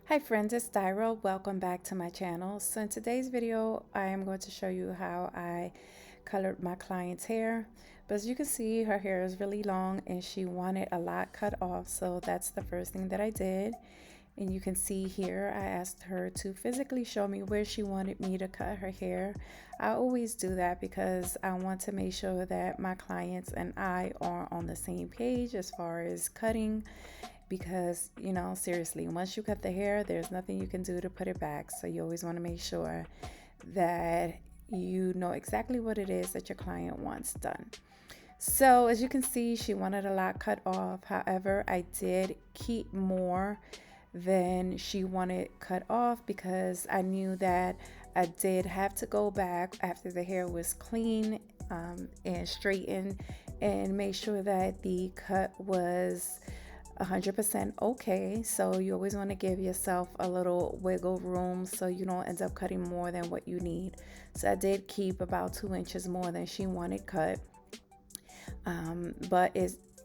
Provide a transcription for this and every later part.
Hi friends, it's Daira. Welcome back to my channel. So in today's video, I am going to show you how I colored my client's hair. But as you can see, her hair is really long and she wanted a lot cut off. So that's the first thing that I did. And you can see here, I asked her to physically show me where she wanted me to cut her hair. I always do that because I want to make sure that my clients and I are on the same page as far as cutting, because seriously, once you cut the hair, there's nothing you can do to put it back. So you always want to make sure that you know exactly what it is that your client wants done. So as you can see, she wanted a lot cut off. However, I did keep more than she wanted cut off because I knew that I did have to go back after the hair was clean and straightened and make sure that the cut was 100% okay. So you always want to give yourself a little wiggle room so you don't end up cutting more than what you need. So I did keep about 2 inches more than she wanted cut, but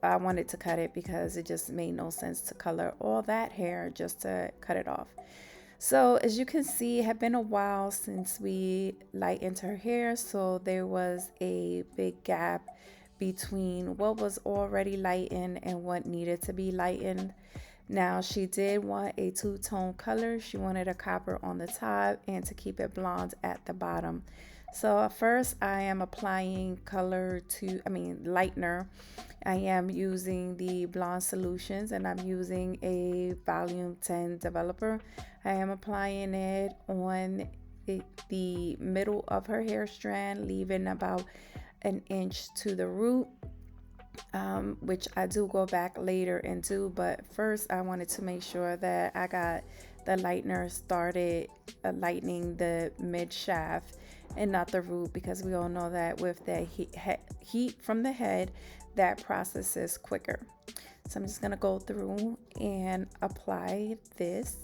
I wanted to cut it because it just made no sense to color all that hair just to cut it off. So as you can see, it had been a while since we lightened her hair, so there was a big gap between what was already lightened and what needed to be lightened. Now she did want a two-tone color. She wanted a copper on the top and to keep it blonde at the bottom. So first I am applying lightener. I am using the Blonde Solutions and I'm using a volume 10 developer. I am applying it on the middle of her hair strand, leaving about an inch to the root, which I do go back later and do, but first I wanted to make sure that I got the lightener started lightening the mid shaft and not the root, because we all know that with the heat from the head, that process is quicker. So I'm just gonna go through and apply this.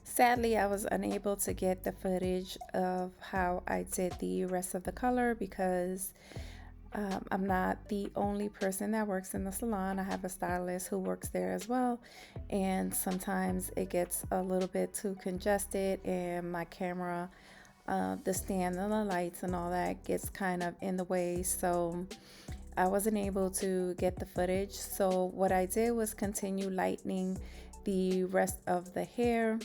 Sadly, I was unable to get the footage of how I did the rest of the color because I'm not the only person that works in the salon. I have a stylist who works there as well, and sometimes it gets a little bit too congested and my camera, the stand and the lights and all that gets kind of in the way, so I wasn't able to get the footage. So what I did was continue lightening the rest of the hair.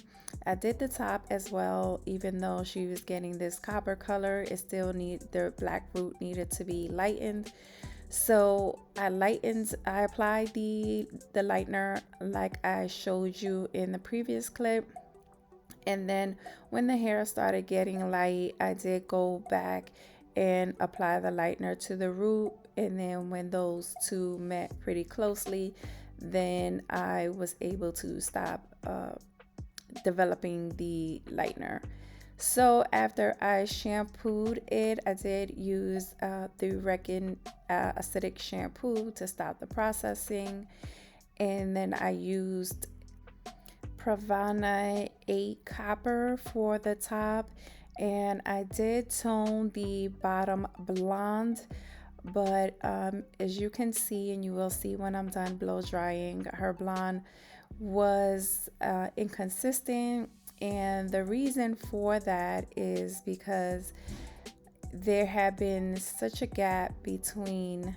I did the top as well. Even though she was getting this copper color, it still the black root needed to be lightened. So I applied the lightener like I showed you in the previous clip. And then when the hair started getting light, I did go back and apply the lightener to the root. And then when those two met pretty closely, then I was able to stop developing the lightener. So after I shampooed it, I did use the Reckon acidic shampoo to stop the processing. And then I used Pravana 8 copper for the top, and I did tone the bottom blonde, but as you can see, and you will see when I'm done blow drying, her blonde was inconsistent. And the reason for that is because there had been such a gap between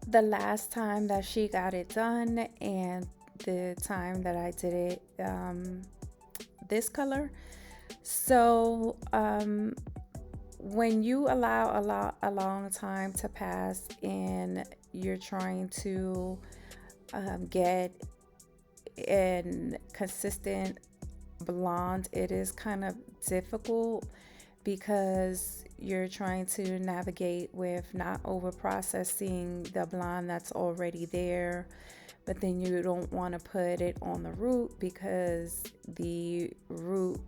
the last time that she got it done and the time that I did it this color. So when you allow a long time to pass and you're trying to get an consistent blonde, it is kind of difficult because you're trying to navigate with not over processing the blonde that's already there, but then you don't want to put it on the root because the root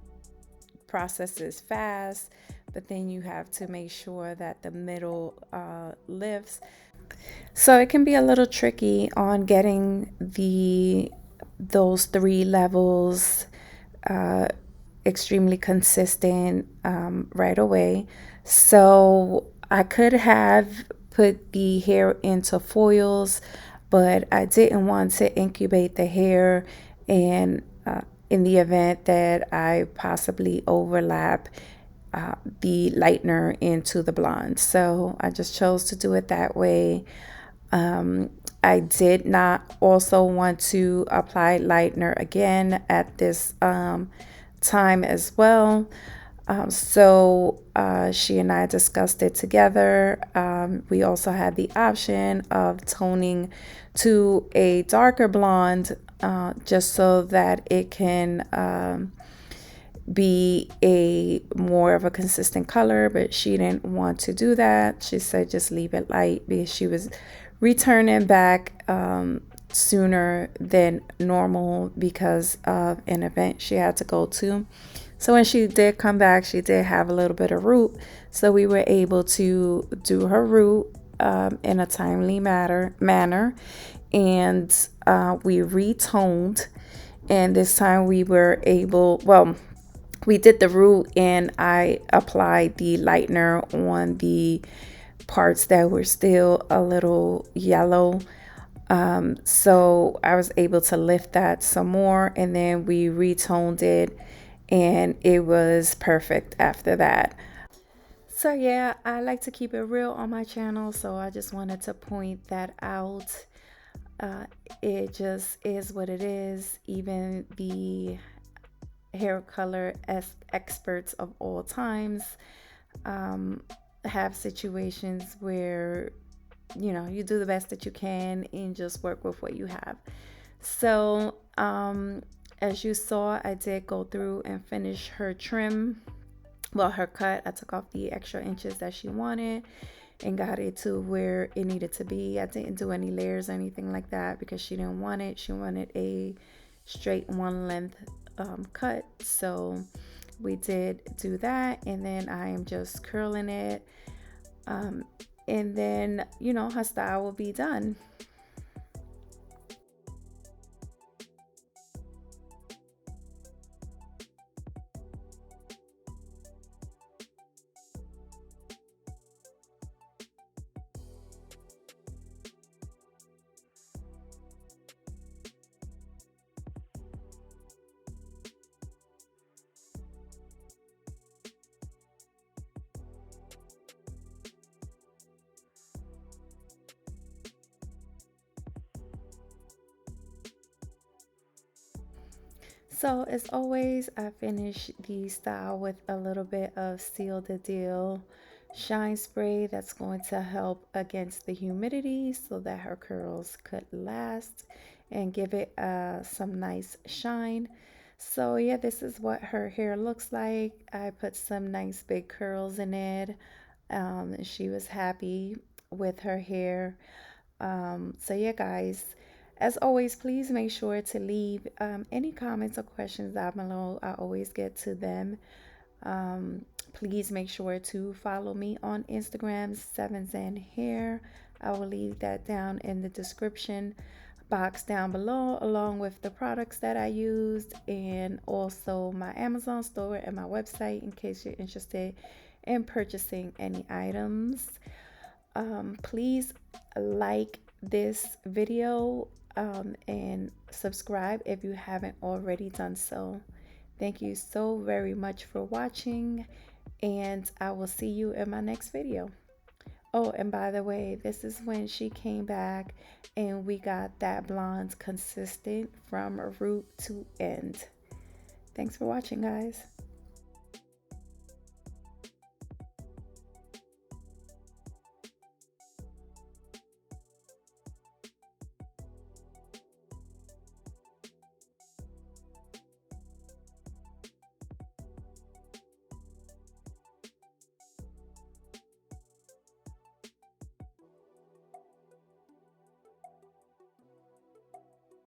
processes fast, but then you have to make sure that the middle lifts. So it can be a little tricky on getting those three levels uh, extremely consistent right away. So I could have put the hair into foils, but I didn't want to incubate the hair, and in the event that I possibly overlap the lightener into the blonde. So I just chose to do it that way. I did not also want to apply lightener again at this time as well. She and I discussed it together. We also had the option of toning to a darker blonde just so that it can be a more of a consistent color, but she didn't want to do that. She said just leave it light because she was returning back sooner than normal because of an event she had to go to. So when she did come back, she did have a little bit of root. So we were able to do her root in a timely manner. And we retoned. And this time we were able, well, we did the root and I applied the lightener on the parts that were still a little yellow. So I was able to lift that some more, and then we retoned it and it was perfect after that. So yeah, I like to keep it real on my channel, so I just wanted to point that out. It just is what it is. Even the hair color experts of all times have situations where you do the best that you can and just work with what you have. So as you saw, I did go through and finish her trim, well, her cut. I took off the extra inches that she wanted and got it to where it needed to be. I didn't do any layers or anything like that because she didn't want it. She wanted a straight one length cut. So we did do that, and then I am just curling it, and then her style will be done. So as always, I finish the style with a little bit of Seal the Deal shine spray that's going to help against the humidity so that her curls could last and give it some nice shine. So yeah, this is what her hair looks like. I put some nice big curls in it. She was happy with her hair. So yeah, guys, as always, please make sure to leave any comments or questions down below. I always get to them. Please make sure to follow me on Instagram, 7zen Hair. I will leave that down in the description box down below, along with the products that I used, and also my Amazon store and my website in case you're interested in purchasing any items. Please like this video and subscribe if you haven't already done so. Thank you so very much for watching, and I will see you in my next video. Oh, and by the way, this is when she came back and we got that blonde consistent from root to end. Thanks for watching, guys.